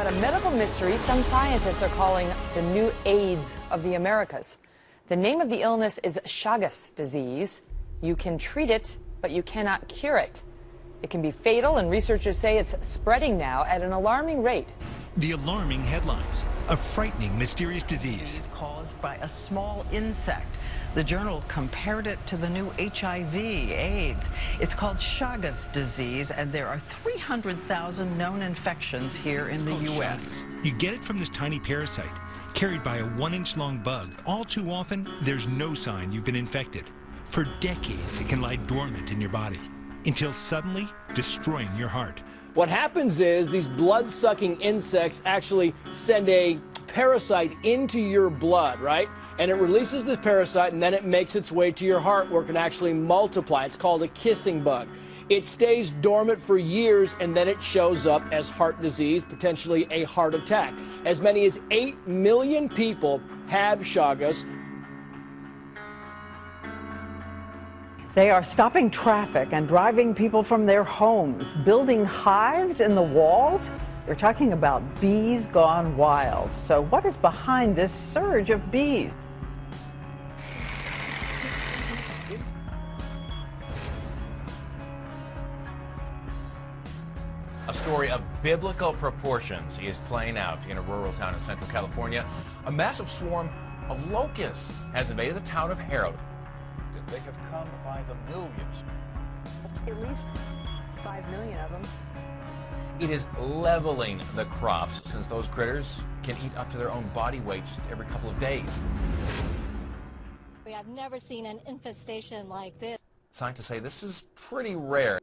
About a medical mystery some scientists are calling the new AIDS of the Americas. The name of the illness is Chagas disease. You can treat it, but you cannot cure it. It can be fatal, and researchers say it's spreading now at an alarming rate. The alarming headlines. A frightening, mysterious disease caused by a small insect. The journal compared it to the new HIV, AIDS. It's called Chagas disease, and there are 300,000 known infections here in the U.S. You get it from this tiny parasite, carried by a 1-inch long bug. All too often, there's no sign you've been infected. For decades, it can lie dormant in your body, until suddenly destroying your heart. What happens is these blood-sucking insects actually send a parasite into your blood, right? And it releases the parasite, and then it makes its way to your heart where it can actually multiply. It's called a kissing bug. It stays dormant for years, and then it shows up as heart disease, potentially a heart attack. As many as 8 million people have Chagas. They are stopping traffic and driving people from their homes, building hives in the walls. We're talking about bees gone wild. So what is behind this surge of bees? A story of biblical proportions is playing out in a rural town in Central California. A massive swarm of locusts has invaded the town of Harrow. They have come by the millions. At least 5 million of them. It is leveling the crops since those critters can eat up to their own body weight just every couple of days. I've never seen an infestation like this. Scientists say this is pretty rare.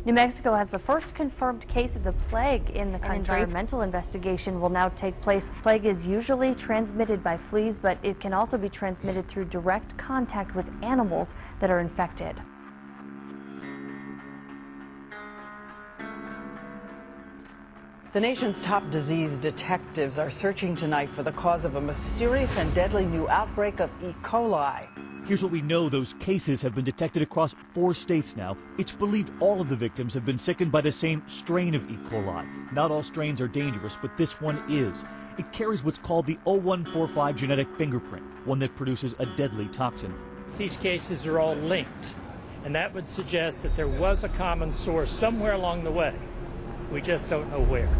New Mexico has the first confirmed case of the plague in the country. An environmental investigation will now take place. Plague is usually transmitted by fleas, but it can also be transmitted through direct contact with animals that are infected. The nation's top disease detectives are searching tonight for the cause of a mysterious and deadly new outbreak of E. coli. Here's what we know. Those cases have been detected across 4 states now. It's believed all of the victims have been sickened by the same strain of E. coli. Not all strains are dangerous, but this one is. It carries what's called the 0145 genetic fingerprint, one that produces a deadly toxin. These cases are all linked, and that would suggest that there was a common source somewhere along the way. We just don't know where.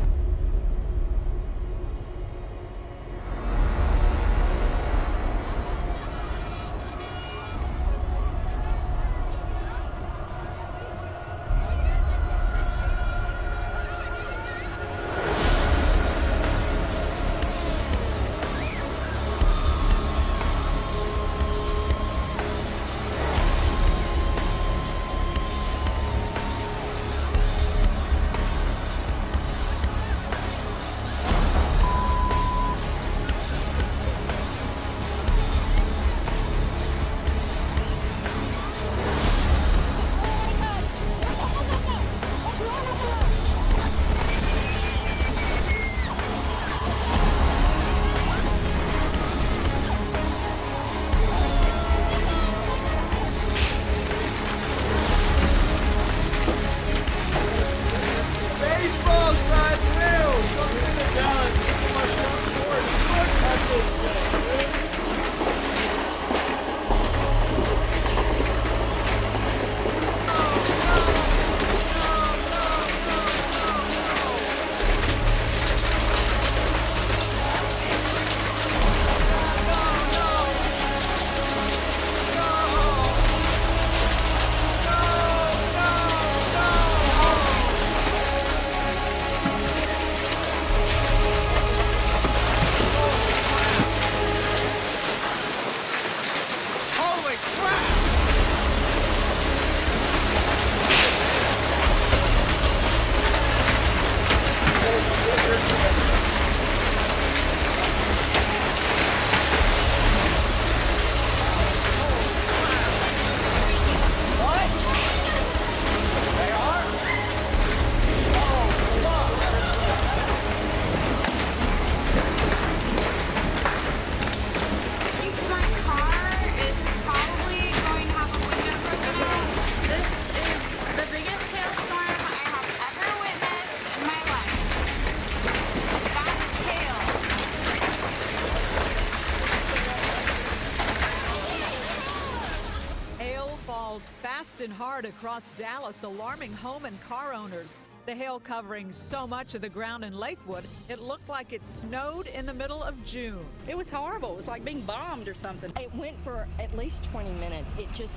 fast and hard across Dallas, alarming home and car owners. The hail covering so much of the ground in Lakewood, it looked like it snowed in the middle of June. It was horrible. It was like being bombed or something. It went for at least 20 minutes. It just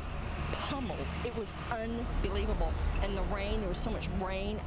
pummeled. It was unbelievable. And the rain, there was so much rain.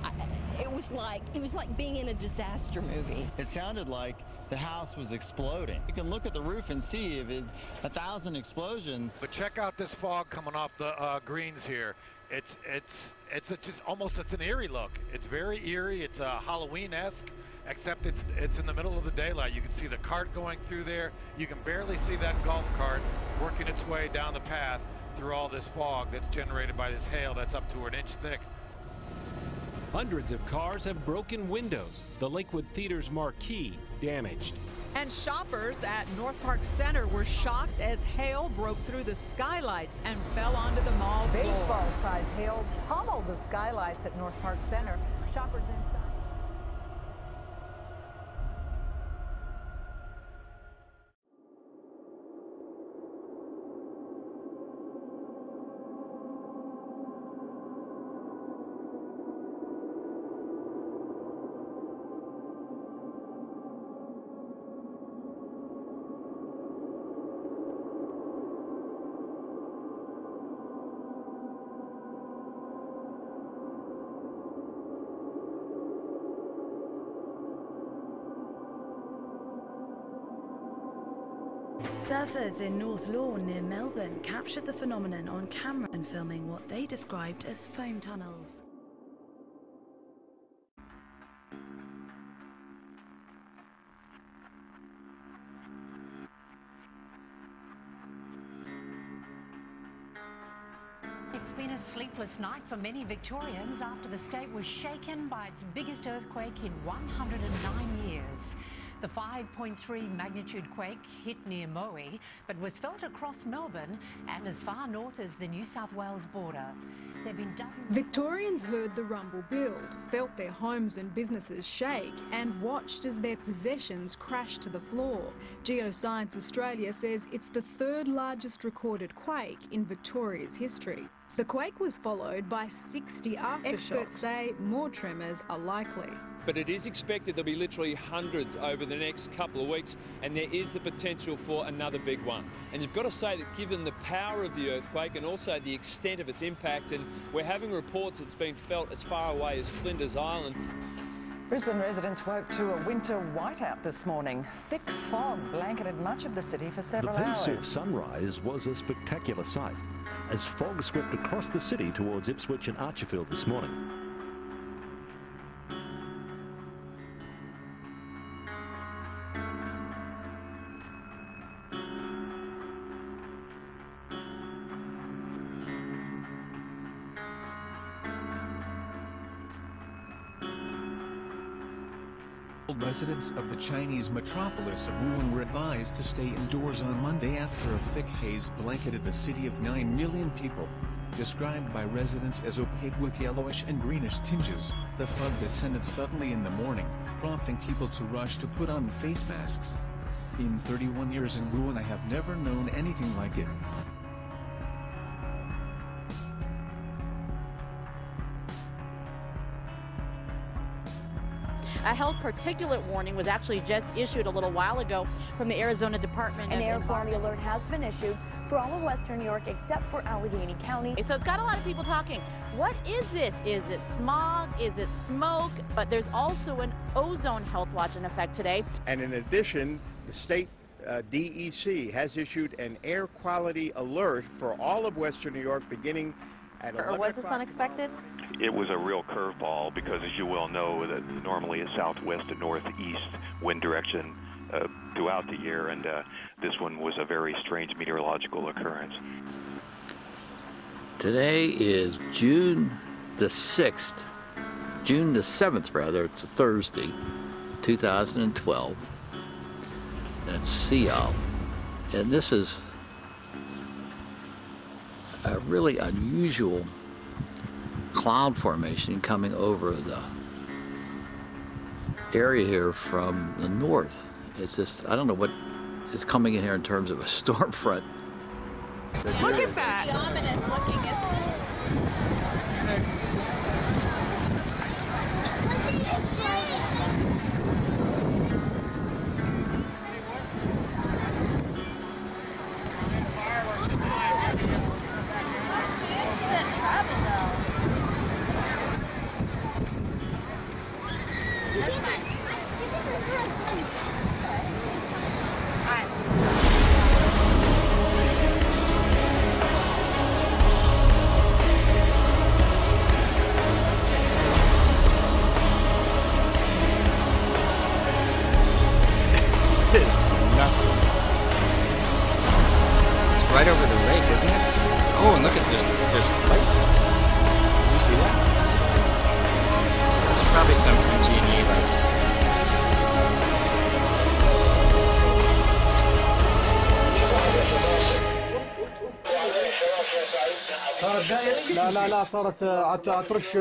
It was like being in a disaster movie. It sounded like the house was exploding. You can look at the roof and see if it's 1,000 explosions. But check out this fog coming off the greens here. It's just almost, it's an eerie look. It's very eerie. It's Halloween-esque, except it's in the middle of the daylight. You can see the cart going through there. You can barely see that golf cart working its way down the path through all this fog that's generated by this hail that's up to an inch thick. Hundreds of cars have broken windows. The Lakewood Theater's marquee damaged. And shoppers at North Park Center were shocked as hail broke through the skylights and fell onto the mall floor. Baseball-sized hail pummeled the skylights at North Park Center. Shoppers inside. Surfers in North Lawn near Melbourne captured the phenomenon on camera and filming what they described as foam tunnels. It's been a sleepless night for many Victorians after the state was shaken by its biggest earthquake in 109 years. The 5.3 magnitude quake hit near Moe, but was felt across Melbourne and as far north as the New South Wales border. There have been dozens. Victorians heard the rumble build, felt their homes and businesses shake, and watched as their possessions crashed to the floor. Geoscience Australia says it's the third largest recorded quake in Victoria's history. The quake was followed by 60 aftershocks. Experts say more tremors are likely. But it is expected there'll be literally hundreds over the next couple of weeks, and there is the potential for another big one. And you've got to say that given the power of the earthquake and also the extent of its impact, and we're having reports it's been felt as far away as Flinders Island. Brisbane residents woke to a winter whiteout this morning. Thick fog blanketed much of the city for several hours. The pea soup sunrise was a spectacular sight as fog swept across the city towards Ipswich and Archerfield this morning. Residents of the Chinese metropolis of Wuhan were advised to stay indoors on Monday after a thick haze blanketed the city of 9 million people. Described by residents as opaque with yellowish and greenish tinges, the fog descended suddenly in the morning, prompting people to rush to put on face masks. In 31 years in Wuhan, I have never known anything like it. A health particulate warning was actually just issued a little while ago from the Arizona Department of An air quality alert has been issued for all of western New York except for Allegheny County. So it's got a lot of people talking. What is this? Is it smog? Is it smoke? But there's also an ozone health watch in effect today. And in addition, the state DEC has issued an air quality alert for all of western New York beginning at 11 o'clock. Was this unexpected? It was a real curveball because, as you well know, that normally a southwest to northeast wind direction throughout the year, and this one was a very strange meteorological occurrence. Today is June the 6th, June the 7th rather, it's a Thursday, 2012. That's Seal, and this is a really unusual cloud formation coming over the area here from the north. It's just, I don't know what is coming in here in terms of a storm front. Look at that. Pretty ominous looking, isn't it? It's nuts. It's right over the lake, isn't it? Oh, and look at there's light. Did you see that? There's probably some PG&E light. صارت دائرية؟ لا صارت ترش